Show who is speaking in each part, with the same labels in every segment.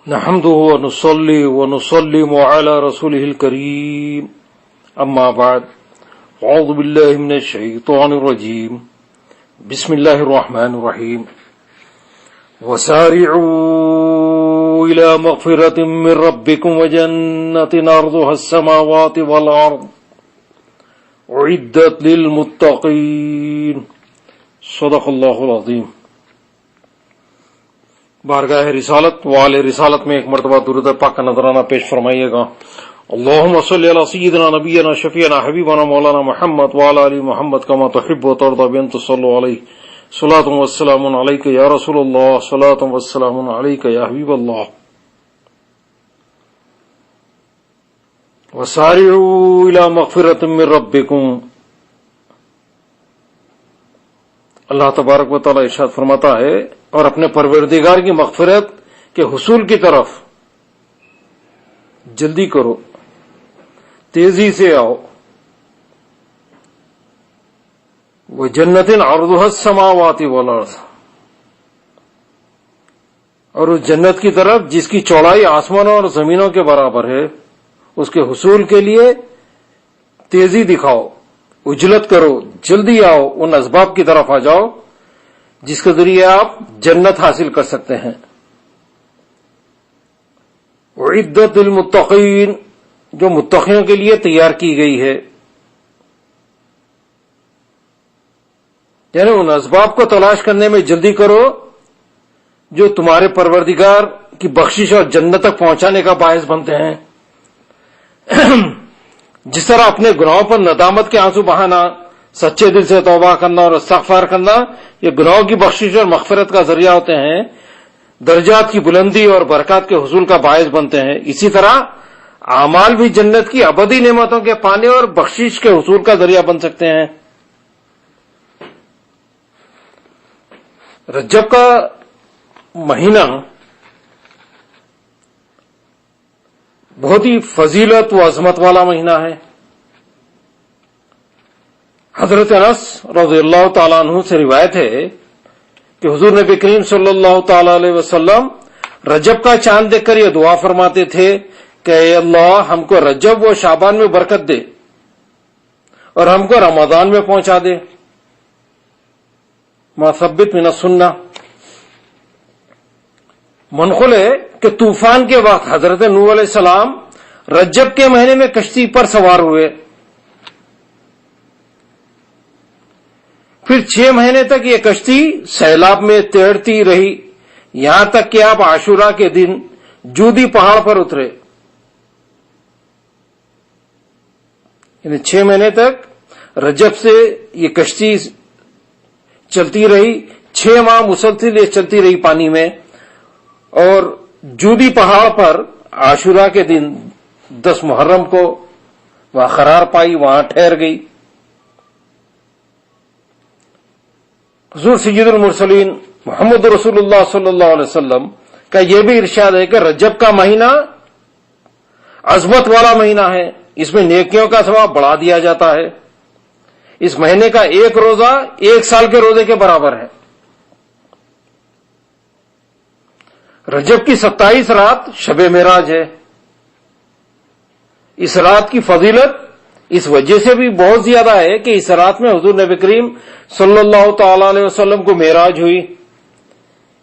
Speaker 1: نحمده ونصلي ونسلم على رسوله الكريم اما بعد اعوذ بالله من الشيطان الرجيم بسم الله الرحمن الرحيم وسارعوا الى مغفرة من ربكم وجنة عرضها السماوات والارض اعدت للمتقين صدق اللہ العظیم۔ بارگاہ رسالت وعلی رسالت میں ایک مرتبہ درود پاک کا نذرانہ پیش فرمائیے گا۔ اللہم صلی علی سیدنا نبینا شفیعنا حبیبنا مولانا محمد وعلی آل محمد کما تحب و ترضى بان تصلوا علیہ صلاۃ والسلام علیک یا رسول اللہ صلاۃ والسلام علیک یا حبیب اللہ۔ وسارعوا الی مغفرۃ من ربکم، اللہ تبارک و تعالی ارشاد فرماتا ہے اور اپنے پروردگار کی مغفرت کے حصول کی طرف جلدی کرو، تیزی سے آؤ۔ وہ جنت عرضها السماوات والارض، اور اس جنت کی طرف جس کی چوڑائی آسمانوں اور زمینوں کے برابر ہے، اس کے حصول کے لیے تیزی دکھاؤ، عجلت کرو، جلدی آؤ، ان اسباب کی طرف آ جاؤ جس کے ذریعے آپ جنت حاصل کر سکتے ہیں۔ اعدت للمتقین، جو متقیوں کے لیے تیار کی گئی ہے، یعنی ان اسباب کو تلاش کرنے میں جلدی کرو جو تمہارے پروردگار کی بخشش اور جنت تک پہنچانے کا باعث بنتے ہیں۔ جس طرح اپنے گناہوں پر ندامت کے آنسو بہانا، سچے دل سے توبہ کرنا اور استغفار کرنا یہ گناہوں کی بخشش اور مغفرت کا ذریعہ ہوتے ہیں، درجات کی بلندی اور برکات کے حصول کا باعث بنتے ہیں، اسی طرح اعمال بھی جنت کی ابدی نعمتوں کے پانے اور بخشش کے حصول کا ذریعہ بن سکتے ہیں۔ رجب کا مہینہ بہت ہی فضیلت و عظمت والا مہینہ ہے۔ حضرت انس رضی اللہ تعالیٰ عنہ سے روایت ہے کہ حضور نبی کریم صلی اللہ تعالی علیہ وسلم رجب کا چاند دیکھ کر یہ دعا فرماتے تھے کہ اے اللہ ہم کو رجب و شعبان میں برکت دے اور ہم کو رمضان میں پہنچا دے۔ ما ثبت من السنہ۔ منقول ہے کہ طوفان کے وقت حضرت نوح علیہ السلام رجب کے مہینے میں کشتی پر سوار ہوئے، پھر 6 مہینے تک یہ کشتی سیلاب میں تیرتی رہی، یہاں تک کہ آپ عاشورہ کے دن جودی پہاڑ پر اترے۔ یعنی 6 مہینے تک رجب سے یہ کشتی چلتی رہی، 6 ماہ مسلسل یہ چلتی رہی پانی میں، اور جودی پہاڑ پر عاشورہ کے دن 10 محرم کو وہاں قرار پائی، وہاں ٹھہر گئی۔ حضور سید المرسلین محمد رسول اللہ صلی اللہ علیہ وسلم کا یہ بھی ارشاد ہے کہ رجب کا مہینہ عظمت والا مہینہ ہے، اس میں نیکیوں کا ثواب بڑھا دیا جاتا ہے، اس مہینے کا ایک روزہ 1 سال کے روزے کے برابر ہے۔ رجب کی 27 رات شب معراج ہے۔ اس رات کی فضیلت اس وجہ سے بھی بہت زیادہ ہے کہ اس رات میں حضور نبی کریم صلی اللہ تعالی علیہ وسلم کو معراج ہوئی۔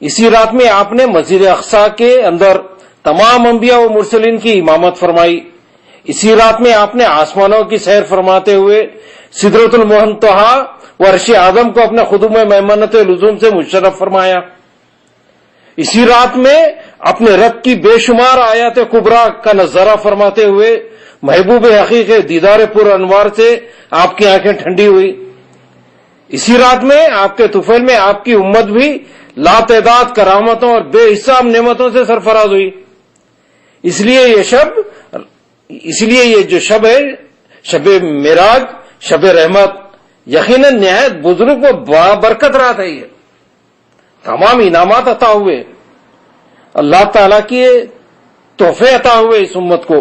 Speaker 1: اسی رات میں آپ نے مسجد اقصی کے اندر تمام انبیاء و مرسلین کی امامت فرمائی۔ اسی رات میں آپ نے آسمانوں کی سیر فرماتے ہوئے سدرۃ المنتہا و عرش اعظم کو اپنے خدوم میمنۃ لزوم سے مشرف فرمایا۔ اسی رات میں اپنے رب کی بے شمار آیات کبریٰ کا نظارہ فرماتے ہوئے محبوب حقیق دیدار پر انوار سے آپ کی آنکھیں ٹھنڈی ہوئی۔ اسی رات میں آپ کے طفیل میں آپ کی امت بھی لاتعداد کرامتوں اور بے حساب نعمتوں سے سرفراز ہوئی۔ اس لیے یہ جو شب ہے، شب معراج، شب رحمت، یقیناً نہایت بزرگ و برکت رات ہے۔ یہ تمام انعامات عطا ہوئے، اللہ تعالی کے تحفے عطا ہوئے اس امت کو،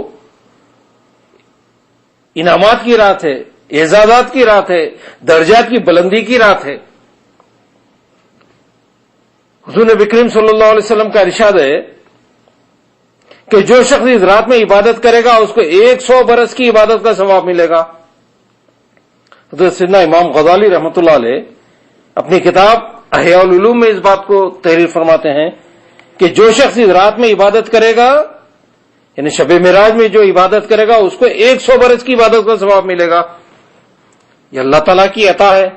Speaker 1: انعامات کی رات ہے، اعزازات کی رات ہے، درجات کی بلندی کی رات ہے۔ حضور نبی کریم صلی اللہ علیہ وسلم کا ارشاد ہے کہ جو شخص اس رات میں عبادت کرے گا اس کو 100 برس کی عبادت کا ثواب ملے گا. حضرت سیدنا امام غزالی رحمۃ اللہ علیہ اپنی کتاب احیاء العلوم میں اس بات کو تحریر فرماتے ہیں کہ جو شخص اس رات میں عبادت کرے گا، یعنی شب معراج میں جو عبادت کرے گا اس کو 100 برس کی عبادت کا ثواب ملے گا. یہ اللہ تعالیٰ کی عطا ہے.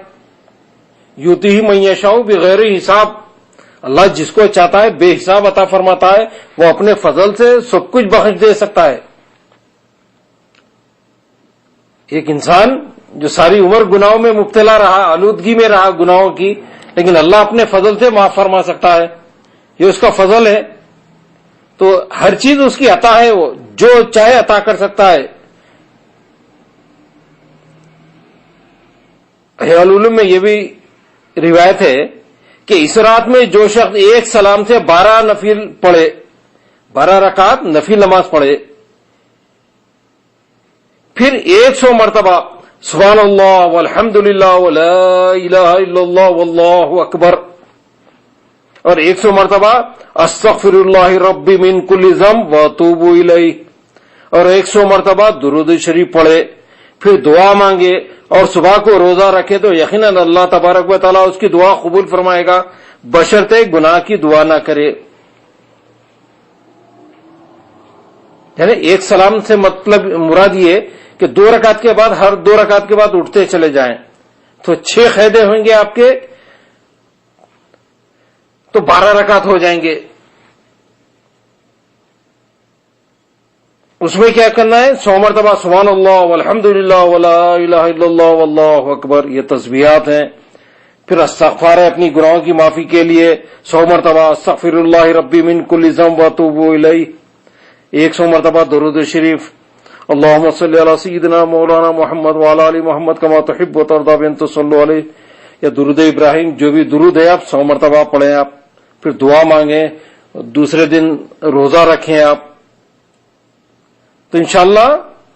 Speaker 1: یؤتیہ من یشاء بغیر حساب. اللہ جس کو چاہتا ہے بے حساب عطا فرماتا ہے. وہ اپنے فضل سے سب کچھ بخش دے سکتا ہے. ایک انسان جو ساری عمر گناہوں میں مبتلا رہا، آلودگی میں رہا گناہوں کی، لیکن اللہ اپنے فضل سے معاف فرما سکتا ہے. یہ اس کا فضل ہے. تو ہر چیز اس کی عطا ہے، وہ جو چاہے عطا کر سکتا ہے. احیاء العلوم میں یہ بھی روایت ہے کہ اس رات میں جو شخص ایک سلام سے 12 نفل پڑھے، 12 رکعت نفل نماز پڑھے، پھر 100 مرتبہ سبحان اللہ والحمد للہ ولا الہ الا اللہ واللہ اکبر، اور 100 مرتبہ استغفر اللہ ربی من کل ذنب واتوب الیہ، اور 100 مرتبہ درود شریف پڑھے، پھر دعا مانگے اور صبح کو روزہ رکھے تو یقیناً اللہ تبارک و تعالیٰ اس کی دعا قبول فرمائے گا، بشرطے گناہ کی دعا نہ کرے. یعنی ایک سلام سے مطلب مراد یہ کہ 2 رکعت کے بعد، ہر 2 رکعت کے بعد اٹھتے چلے جائیں تو 6 قیدے ہوئیں گے آپ کے، تو 12 رکعت ہو جائیں گے. اس میں کیا کرنا ہے؟ 100 مرتبہ سبحان اللہ والحمد للہ ولا الہ الا اللہ واللہ اکبر، یہ تسبیحات ہیں. پھر استغفار ہے اپنی گناہوں کی معافی کے لیے، 100 مرتبہ استغفر اللہ ربی من کل ذنب واتوب الیہ، 100 مرتبہ درود شریف اللہم صلی علی سیدنا مولانا محمد وعلی آل محمد کما تحب وترضی بان تصلوا علیہ، یا درود ابراہیم، جو بھی درود ہے آپ 100 مرتبہ پڑھیں آپ. پھر دعا مانگیں، دوسرے دن روزہ رکھیں آپ، تو انشاءاللہ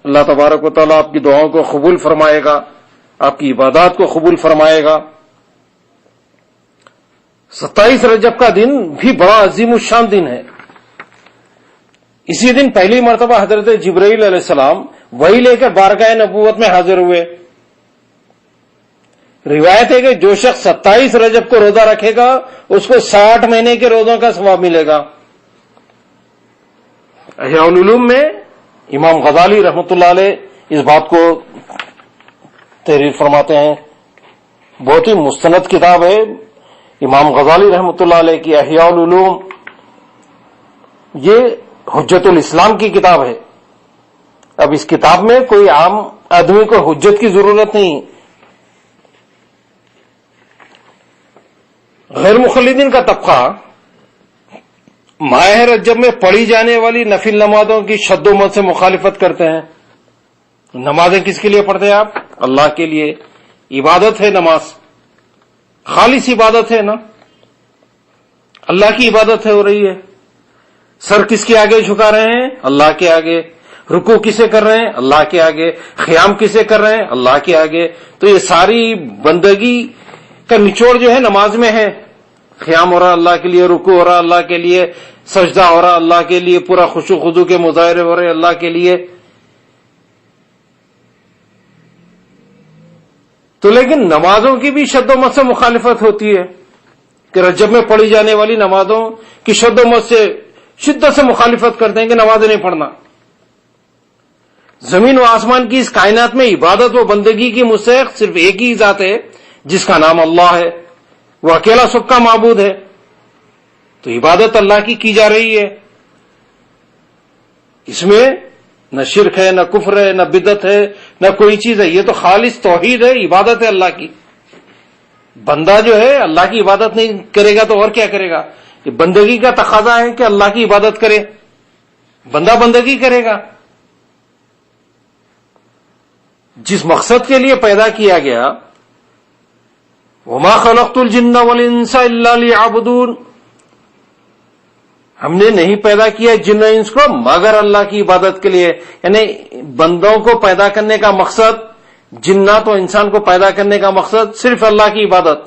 Speaker 1: اللہ تبارک و تعالیٰ آپ کی دعاؤں کو قبول فرمائے گا، آپ کی عبادات کو قبول فرمائے گا. 27 رجب کا دن بھی بڑا عظیم الشان دن ہے. اسی دن پہلی مرتبہ حضرت جبرائیل علیہ السلام وحی لے کر بارگاہ نبوت میں حاضر ہوئے. روایت ہے کہ جو شخص 27 رجب کو روزہ رکھے گا اس کو 60 مہینے کے روزوں کا ثواب ملے گا. احیاء العلوم میں امام غزالی رحمۃ اللہ علیہ اس بات کو تحریر فرماتے ہیں. بہت ہی مستند کتاب ہے امام غزالی رحمۃ اللہ علیہ کی احیاء العلوم. یہ حجت الاسلام کی کتاب ہے. اب اس کتاب میں کوئی عام آدمی کو حجت کی ضرورت نہیں. غیر مقلدین کا طبقہ ماہ رجب میں پڑھی جانے والی نفل نمازوں کی شد و مد سے مخالفت کرتے ہیں. نمازیں کس کے لیے پڑھتے ہیں آپ؟ اللہ کے لیے. عبادت ہے نماز، خالص عبادت ہے نا، اللہ کی عبادت ہو رہی ہے. سر کس کے آگے جھکا رہے ہیں؟ اللہ کے آگے. رکوع کسے کر رہے ہیں؟ اللہ کے آگے. قیام کسے کر رہے ہیں؟ اللہ کے آگے. تو یہ ساری بندگی کا نچوڑ جو ہے نماز میں ہے. قیام ہو رہا اللہ کے لیے، رکوع ہو رہا اللہ کے لیے، سجدہ ہو رہا اللہ کے لیے، پورا خشوع خضوع کے مظاہرے ہو رہے اللہ کے لیے. تو لیکن نمازوں کی بھی شد و مد سے مخالفت ہوتی ہے کہ رجب میں پڑھی جانے والی نمازوں کی شد و مد سے شدت سے مخالفت کرتے ہیں کہ نمازیں نہیں پڑھنا. زمین و آسمان کی اس کائنات میں عبادت و بندگی کی مستحق صرف ایک ہی ذات ہے جس کا نام اللہ ہے. وہ اکیلا سب کا معبود ہے. تو عبادت اللہ کی جا رہی ہے. اس میں نہ شرک ہے، نہ کفر ہے، نہ بدعت ہے، نہ کوئی چیز ہے. یہ تو خالص توحید ہے، عبادت ہے اللہ کی. بندہ جو ہے اللہ کی عبادت نہیں کرے گا تو اور کیا کرے گا؟ یہ بندگی کا تقاضا ہے کہ اللہ کی عبادت کرے. بندہ بندگی کرے گا. جس مقصد کے لیے پیدا کیا گیا، وما خلقت الجن والانس الا ليعبدون، ہم نے نہیں پیدا کیا جن و انس کو مگر اللہ کی عبادت کے لیے. یعنی بندوں کو پیدا کرنے کا مقصد، جنات و انسان کو پیدا کرنے کا مقصد صرف اللہ کی عبادت.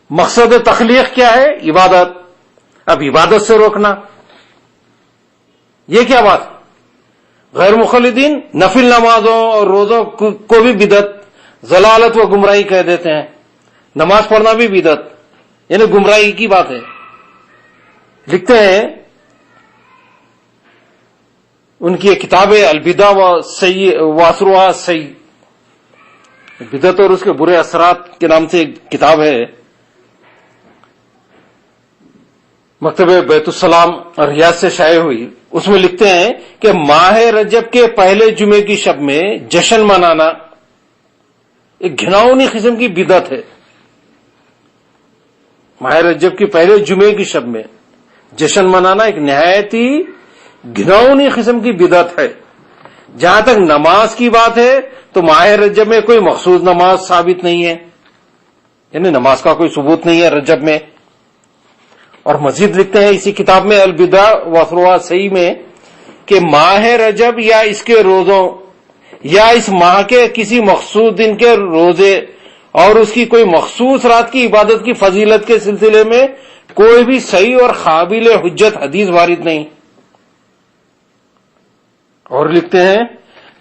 Speaker 1: مقصد تخلیق کیا ہے؟ عبادت. اب عبادت سے روکنا، یہ کیا بات ہے؟ غیر مخلدین نفل نمازوں اور روزوں کو بھی بدعت، ضلالت و گمراہی کہہ دیتے ہیں. نماز پڑھنا بھی بدعت، یعنی گمراہی کی بات ہے. لکھتے ہیں ان کی ایک کتاب ہے البدع و اثرها السیء، بدعت اور اس کے برے اثرات کے نام سے ایک کتاب ہے، مکتب بیت السلام اور ریاض سے شائع ہوئی. اس میں لکھتے ہیں کہ ماہ رجب کے پہلے جمعے کی شب میں جشن منانا ایک گھناؤنی قسم کی بدعت ہے. ماہ رجب کے پہلے جمعے کی شب میں جشن منانا ایک نہایت ہی گھناؤنی قسم کی بدعت ہے. جہاں تک نماز کی بات ہے تو ماہ رجب میں کوئی مخصوص نماز ثابت نہیں ہے، یعنی نماز کا کوئی ثبوت نہیں ہے رجب میں. اور مزید لکھتے ہیں اسی کتاب میں البدع و اثرها السیء میں کہ ماہ رجب یا اس کے روزوں یا اس ماہ کے کسی مخصوص دن کے روزے اور اس کی کوئی مخصوص رات کی عبادت کی فضیلت کے سلسلے میں کوئی بھی صحیح اور قابل حجت حدیث وارد نہیں. اور لکھتے ہیں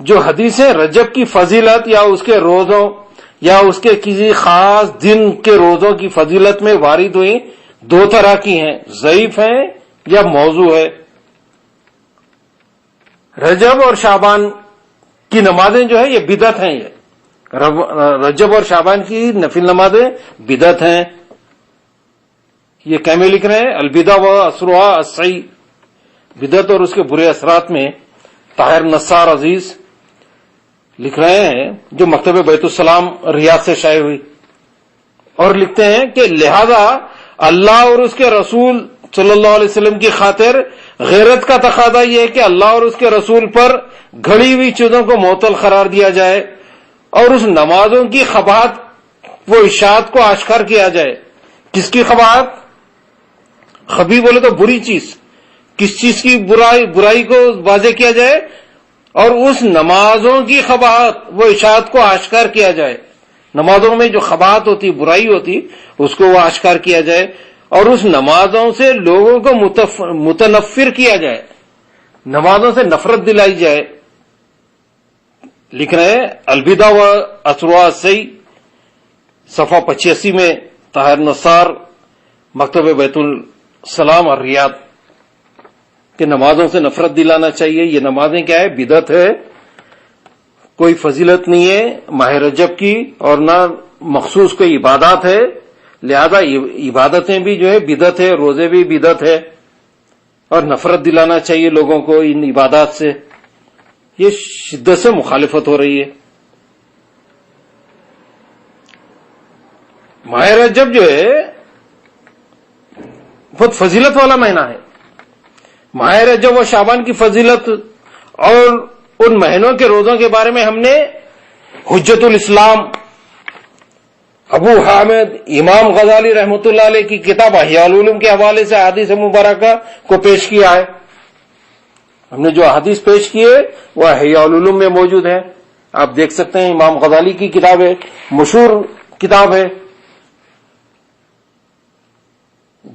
Speaker 1: جو حدیثیں رجب کی فضیلت یا اس کے روزوں یا اس کے کسی خاص دن کے روزوں کی فضیلت میں وارد ہوئی دو طرح کی ہیں، ضعیف ہیں یا موضوع ہے. رجب اور شعبان کی نمازیں جو ہے یہ بدعت ہیں. یہ رجب اور شعبان کی نفل نمازیں بدعت ہیں. یہ کیمے لکھ رہے ہیں البدع و اثرها السیء، بدعت اور اس کے برے اثرات میں طاہر نصار عزیز لکھ رہے ہیں جو مکتب بیت السلام ریاض سے شائع ہوئی. اور لکھتے ہیں کہ لہذا اللہ اور اس کے رسول صلی اللہ علیہ وسلم کی خاطر غیرت کا تقاضا یہ ہے کہ اللہ اور اس کے رسول پر گھڑی ہوئی چیزوں کو معطل قرار دیا جائے اور اس نمازوں کی قباحت و اشاعت کو آشکار کیا جائے. کس کی قباحت؟ خبی بولے تو بری چیز، کس چیز کی برائی کو واضح کیا جائے اور اس نمازوں کی قباحت و اشاعت کو آشکار کیا جائے. نمازوں میں جو قباحت ہوتی، برائی ہوتی، اس کو وہ آشکار کیا جائے اور اس نمازوں سے لوگوں کو متنفر کیا جائے، نمازوں سے نفرت دلائی جائے. لکھ رہے ہیں البدع و اثرها السیء صفحہ 85 میں طاہر نصار مکتب بیت السلام اور ریاض کہ نمازوں سے نفرت دلانا چاہیے. یہ نمازیں کیا ہے؟ بدعت ہے، کوئی فضیلت نہیں ہے ماہ رجب کی اور نہ مخصوص کوئی عبادات ہے، لہذا عبادتیں بھی جو ہے بدعت ہے، روزے بھی بدعت ہے اور نفرت دلانا چاہیے لوگوں کو ان عبادات سے. یہ شدت سے مخالفت ہو رہی ہے. ماہ رجب جو ہے بہت فضیلت والا مہینہ ہے. ماہ رجب و شعبان کی فضیلت اور ان مہینوں کے روزوں کے بارے میں ہم نے حجت الاسلام ابو حامد امام غزالی رحمۃ اللہ علیہ کی کتاب احیاء العلوم کے حوالے سے احادیث مبارکہ کو پیش کیا ہے. ہم نے جو احادیث پیش کیے وہ احیاء العلوم میں موجود ہے، آپ دیکھ سکتے ہیں. امام غزالی کی کتاب ہے، مشہور کتاب ہے.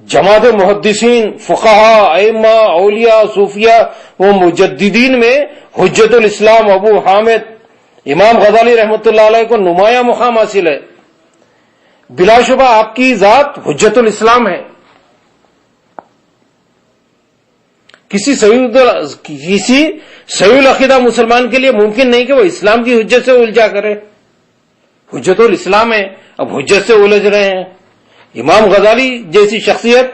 Speaker 1: جماعت محدثین، فقہاء، ائمہ، اولیاء، صوفیاء و مجددین میں حجت الاسلام ابو حامد امام غزالی رحمۃ اللہ علیہ کو نمایاں مقام حاصل ہے. بلا شبہ آپ کی ذات حجت الاسلام ہے. کسی صحیح العقیدہ مسلمان کے لیے ممکن نہیں کہ وہ اسلام کی حجت سے الجھا کرے. حجت الاسلام ہے، اب حجت سے الجھ رہے ہیں. امام غزالی جیسی شخصیت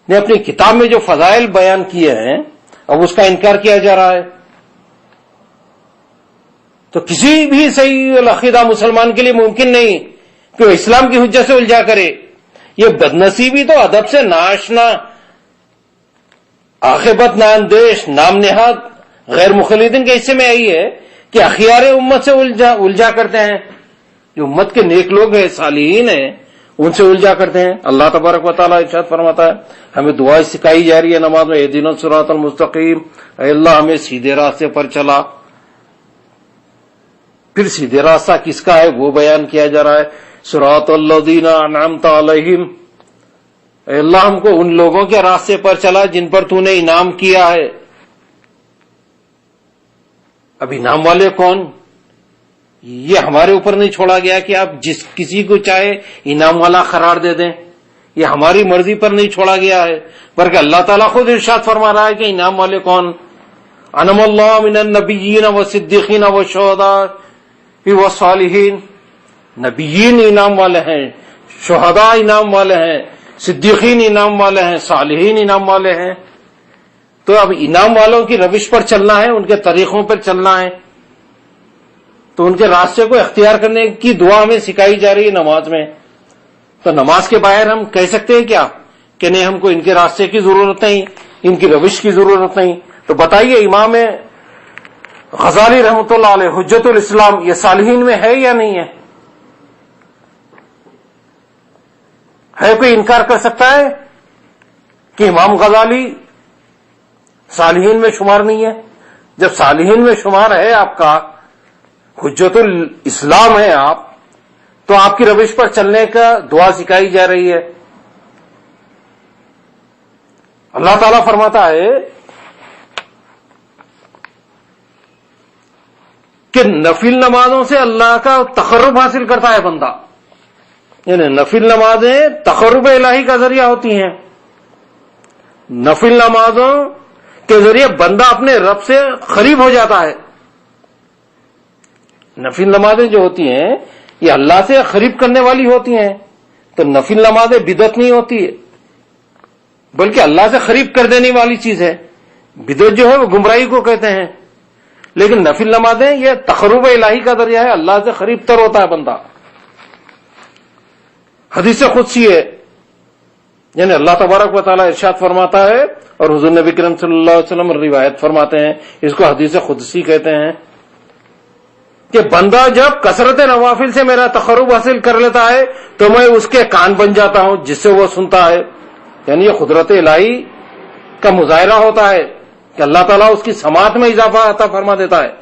Speaker 1: نے اپنی کتاب میں جو فضائل بیان کیے ہیں اب اس کا انکار کیا جا رہا ہے. تو کسی بھی صحیح العقیدہ مسلمان کے لیے ممکن نہیں کہ وہ اسلام کی حجت سے الجھا کرے. یہ بدنصیبی تو ادب سے ناشنا، عاقبت نااندیش، نام نہاد غیر مخلدین کے حصے میں آئی ہے کہ اخیار امت سے الجھا کرتے ہیں. جو امت کے نیک لوگ ہیں، صالحین ہیں، ان سے الجھا کرتے ہیں. اللہ تبارک و تعالیٰ ارشاد فرماتا ہے، ہمیں دعائیں سکھائی جا رہی ہے نماز میں، اہدنا الصراط المستقیم، اے اللہ ہمیں سیدھے راستے پر چلا. پھر سیدھے راستہ کس کا ہے وہ بیان کیا جا رہا ہے. صراط الذین انعمت علیہم، اے اللہ ہم کو ان لوگوں کے راستے پر چلا جن پر تو نے انعام کیا ہے. اب انعام والے کون؟ یہ ہمارے اوپر نہیں چھوڑا گیا کہ آپ جس کسی کو چاہے انعام والا قرار دے دیں، یہ ہماری مرضی پر نہیں چھوڑا گیا ہے، بلکہ اللہ تعالیٰ خود ارشاد فرما رہا ہے کہ انعام والے کون؟ انعم اللہ من النبیین والصدیقین والشہداء والصالحین، نبیین انعام والے ہیں، شہداء انعام والے ہیں، صدیقین انعام والے ہیں، صالحین انعام والے ہیں۔ تو اب انعام والوں کی روش پر چلنا ہے، ان کے طریقوں پر چلنا ہے، تو ان کے راستے کو اختیار کرنے کی دعا ہمیں سکھائی جا رہی ہے نماز میں۔ تو نماز کے باہر ہم کہہ سکتے ہیں کیا کہ نہیں ہم کو ان کے راستے کی ضرورت نہیں، ان کی روش کی ضرورت نہیں؟ تو بتائیے امام غزالی رحمۃ اللہ علیہ حجت الاسلام یہ صالحین میں ہے یا نہیں ہے؟ ہے کوئی انکار کر سکتا ہے کہ امام غزالی صالحین میں شمار نہیں ہے؟ جب صالحین میں شمار ہے، آپ کا حجت الاسلام ہے آپ، تو آپ کی روش پر چلنے کا دعا سکھائی جا رہی ہے۔ اللہ تعالیٰ فرماتا ہے کہ نفل نمازوں سے اللہ کا تقرب حاصل کرتا ہے بندہ، یعنی نفل نمازیں تقرب الہی کا ذریعہ ہوتی ہیں۔ نفل نمازوں کے ذریعے بندہ اپنے رب سے قریب ہو جاتا ہے۔ نفل نمازیں جو ہوتی ہیں یہ اللہ سے قریب کرنے والی ہوتی ہیں، تو نفل نمازیں بدعت نہیں ہوتی ہے، بلکہ اللہ سے قریب کر دینے والی چیز ہے۔ بدعت جو ہے وہ گمراہی کو کہتے ہیں، لیکن نفل نمازیں یہ تقرب الہی کا ذریعہ ہے، اللہ سے قریب تر ہوتا ہے بندہ۔ حدیث قدسی ہے، یعنی اللہ تبارک و تعالیٰ ارشاد فرماتا ہے اور حضور نبی کریم صلی اللہ علیہ وسلم روایت فرماتے ہیں، اس کو حدیث قدسی کہتے ہیں کہ بندہ جب کثرت نوافل سے میرا تقرب حاصل کر لیتا ہے تو میں اس کے کان بن جاتا ہوں جس سے وہ سنتا ہے۔ یعنی یہ قدرت الہی کا مظاہرہ ہوتا ہے کہ اللہ تعالیٰ اس کی سماعت میں اضافہ عطا فرما دیتا ہے۔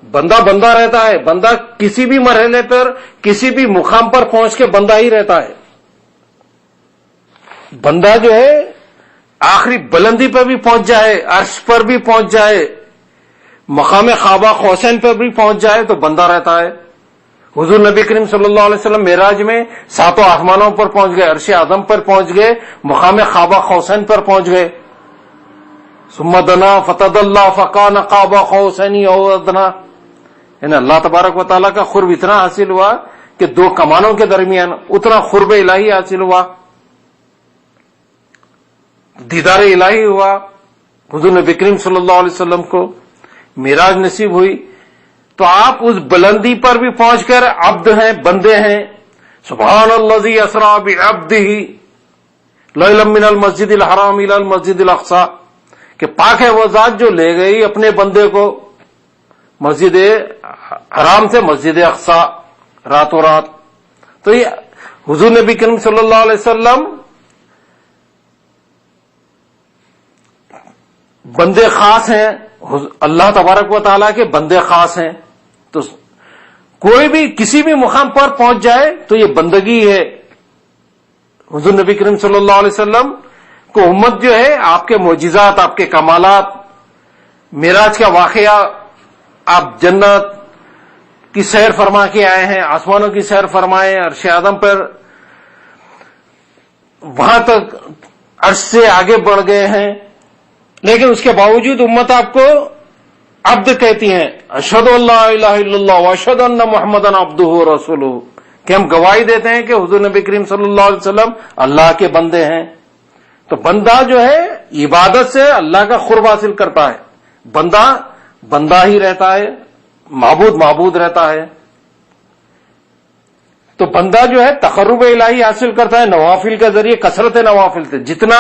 Speaker 1: بندہ رہتا ہے، بندہ کسی بھی مرحلے پر کسی بھی مقام پر پہنچ کے بندہ ہی رہتا ہے۔ بندہ جو ہے آخری بلندی پر بھی پہنچ جائے، عرش پر بھی پہنچ جائے، مقام قابہ قوسین پر بھی پہنچ جائے تو بندہ رہتا ہے۔ حضور نبی کریم صلی اللہ علیہ وسلم معراج میں 7 آسمانوں پر پہنچ گئے، عرش اعظم پر پہنچ گئے، مقام قابہ قوسین پر پہنچ گئے۔ ثم دنا فتدلی فکان قاب قوسین او ادنی، یعنی اللہ تبارک و تعالیٰ کا قرب اتنا حاصل ہوا کہ 2 کمانوں کے درمیان اتنا قرب الہی حاصل ہوا، دیدار الہی ہوا۔ حضور نبی کریم صلی اللہ علیہ وسلم کو معراج نصیب ہوئی، تو آپ اس بلندی پر بھی پہنچ کر عبد ہیں، بندے ہیں۔ سبحان الذی اسری بعبدہ لیلا من المسجد الحرام الی المسجد الاقصی، کہ پاک ہے وہ ذات جو لے گئی اپنے بندے کو مسجد حرام سے مسجد اقصی راتوں رات۔ تو یہ حضور نبی کریم صلی اللہ علیہ وسلم بندے خاص ہیں، اللہ تبارک و تعالیٰ کے بندے خاص ہیں۔ تو کوئی بھی کسی بھی مقام پر پہنچ جائے تو یہ بندگی ہے۔ حضور نبی کریم صلی اللہ علیہ وسلم کو امت جو ہے آپ کے معجزات، آپ کے کمالات، معراج کا واقعہ، آپ جنت کی سیر فرما کے آئے ہیں، آسمانوں کی سیر فرمائے، عرش اعظم پر وہاں تک عرش سے آگے بڑھ گئے ہیں، لیکن اس کے باوجود امت آپ کو عبد کہتی ہیں۔ اشہد ان لا الہ الا اللہ واشہد ان محمدن عبدہ ورسولہ، کہ ہم گواہی دیتے ہیں کہ حضور نبی کریم صلی اللہ علیہ وسلم اللہ کے بندے ہیں۔ تو بندہ جو ہے عبادت سے اللہ کا قرب حاصل کرتا ہے، بندہ ہی رہتا ہے، معبود رہتا ہے۔ تو بندہ جو ہے تقرب الہی حاصل کرتا ہے نوافل کے ذریعے، کثرت نوافل سے جتنا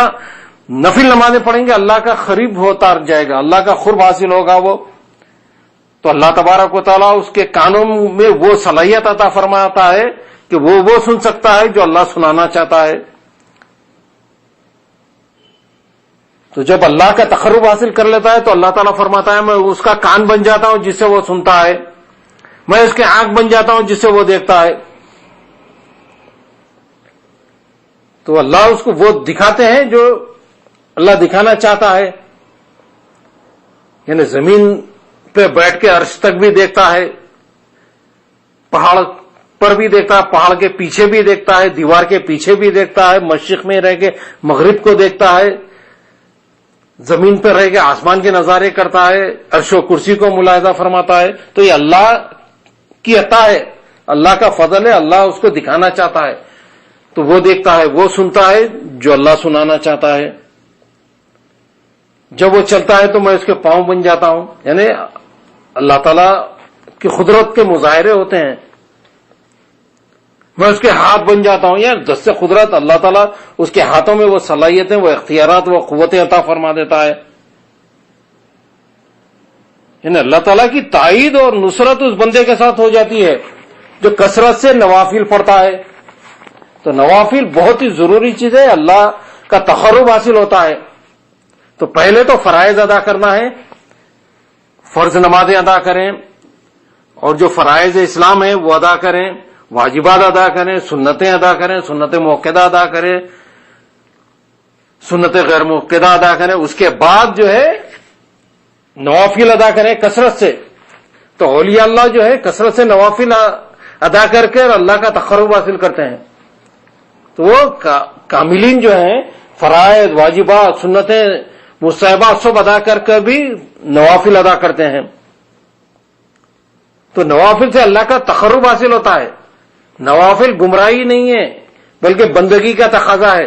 Speaker 1: نفل نمازیں پڑھیں گے اللہ کا قریب ہوتا جائے گا، اللہ کا قرب حاصل ہوگا وہ۔ تو اللہ تبارک و تعالیٰ اس کے کانوں میں وہ صلاحیت عطا فرماتا ہے کہ وہ سن سکتا ہے جو اللہ سنانا چاہتا ہے۔ تو جب اللہ کا تقرب حاصل کر لیتا ہے تو اللہ تعالیٰ فرماتا ہے میں اس کا کان بن جاتا ہوں جس سے وہ سنتا ہے، میں اس کے آنکھ بن جاتا ہوں جس سے وہ دیکھتا ہے۔ تو اللہ اس کو وہ دکھاتے ہیں جو اللہ دکھانا چاہتا ہے، یعنی زمین پہ بیٹھ کے عرش تک بھی دیکھتا ہے، پہاڑ پر بھی دیکھتا ہے، پہاڑ کے پیچھے بھی دیکھتا ہے، دیوار کے پیچھے بھی دیکھتا ہے، مشرق میں رہ کے مغرب کو دیکھتا ہے، زمین پر رہ کے آسمان کے نظارے کرتا ہے، عرش و کرسی کو ملاحظہ فرماتا ہے. تو یہ اللہ کی عطا ہے، اللہ کا فضل ہے، اللہ اس کو دکھانا چاہتا ہے تو وہ دیکھتا ہے، وہ سنتا ہے جو اللہ سنانا چاہتا ہے. جب وہ چلتا ہے تو میں اس کے پاؤں بن جاتا ہوں. یعنی اللہ تعالیٰ کی قدرت کے مظاہرے ہوتے ہیں. میں اس کے ہاتھ بن جاتا ہوں. یار دست قدرت اللہ تعالیٰ اس کے ہاتھوں میں وہ صلاحیتیں، وہ اختیارات، وہ قوتیں عطا فرما دیتا ہے. یعنی اللہ تعالیٰ کی تائید اور نصرت اس بندے کے ساتھ ہو جاتی ہے جو کثرت سے نوافل پڑھتا ہے. تو نوافل بہت ہی ضروری چیز ہے، اللہ کا تقرب حاصل ہوتا ہے. تو پہلے تو فرائض ادا کرنا ہے، فرض نمازیں ادا کریں، اور جو فرائض اسلام ہیں وہ ادا کریں، واجبات ادا کریں، سنتیں ادا کریں، سنت موقدہ ادا کریں، سنت غیر موقدہ ادا کریں. اس کے بعد جو ہے نوافل ادا کریں کثرت سے. تو اولیاء اللہ جو ہے کثرت سے نوافل ادا کر کے اللہ کا تقرب حاصل کرتے ہیں. تو وہ کاملین جو ہیں فرائض، واجبات، سنتیں، مستحبات سب ادا کر کے بھی نوافل ادا کرتے ہیں. تو نوافل سے اللہ کا تقرب حاصل ہوتا ہے. نوافل گمراہی نہیں ہے بلکہ بندگی کا تقاضا ہے.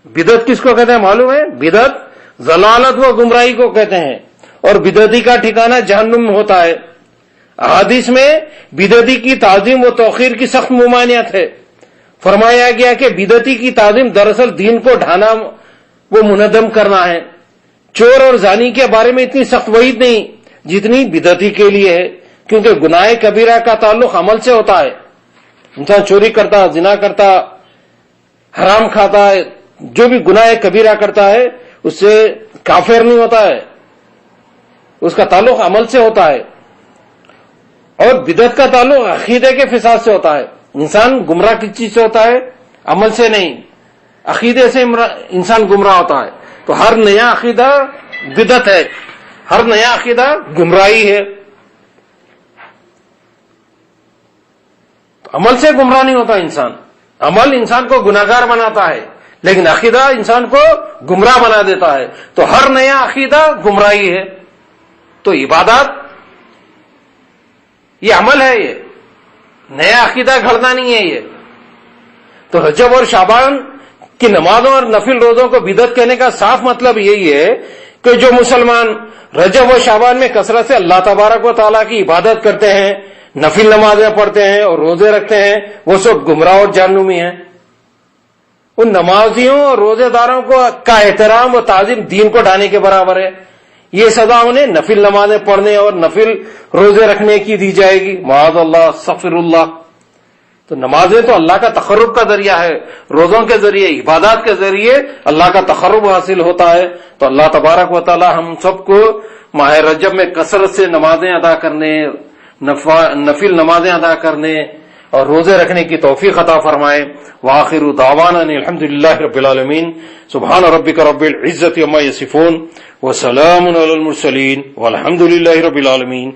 Speaker 1: بدعت کس کو کہتے ہیں معلوم ہے؟ بدعت ضلالت و گمراہی کو کہتے ہیں، اور بدعتی کا ٹھکانہ جہنم میں ہوتا ہے. احادیث میں بدعتی کی تعظیم و توقیر کی سخت ممانعت ہے. فرمایا گیا کہ بدعتی کی تعظیم دراصل دین کو ڈھانا وہ منہدم کرنا ہے. چور اور زانی کے بارے میں اتنی سخت وعید نہیں جتنی بدعتی کے لیے ہے، کیونکہ گناہ کبیرہ کا تعلق عمل سے ہوتا ہے. انسان چوری کرتا، زنا کرتا، حرام کھاتا ہے، جو بھی گناہ کبیرہ کرتا ہے اس سے کافر نہیں ہوتا ہے، اس کا تعلق عمل سے ہوتا ہے. اور بدعت کا تعلق عقیدے کے فساد سے ہوتا ہے. انسان گمراہ کس چیز سے ہوتا ہے؟ عمل سے نہیں، عقیدے سے انسان گمراہ ہوتا ہے. تو ہر نیا عقیدہ بدعت ہے، ہر نیا عقیدہ گمراہی ہے. عمل سے گمراہ نہیں ہوتا انسان. عمل انسان کو گناہگار بناتا ہے لیکن عقیدہ انسان کو گمراہ بنا دیتا ہے. تو ہر نیا عقیدہ گمراہی ہے. تو عبادات یہ عمل ہے، یہ نیا عقیدہ گھڑنا نہیں ہے. یہ تو رجب اور شعبان کی نمازوں اور نفل روزوں کو بدعت کہنے کا صاف مطلب یہی ہے کہ جو مسلمان رجب و شعبان میں کثرت سے اللہ تبارک و تعالیٰ کی عبادت کرتے ہیں، نفل نمازیں پڑھتے ہیں اور روزے رکھتے ہیں، وہ سب گمراہ اور جہنمی ہیں. ان نمازیوں اور روزے داروں کا احترام و تعظیم دین کو ڈھانے کے برابر ہے. یہ سزا انہیں نفل نمازیں پڑھنے اور نفل روزے رکھنے کی دی جائے گی. معاذ اللہ، استغفر اللہ. تو نمازیں تو اللہ کا تقرب کا ذریعہ ہے، روزوں کے ذریعے، عبادات کے ذریعے اللہ کا تقرب حاصل ہوتا ہے. تو اللہ تبارک و تعالی ہم سب کو ماہ رجب میں کثرت سے نمازیں ادا کرنے، نفل نمازیں ادا کرنے اور روزے رکھنے کی توفیق عطا فرمائے. وآخر دعوانا الحمدللہ رب العالمین. سبحان ربک رب العزت عما یصفون وسلام علی المرسلین والحمدللہ رب العالمین.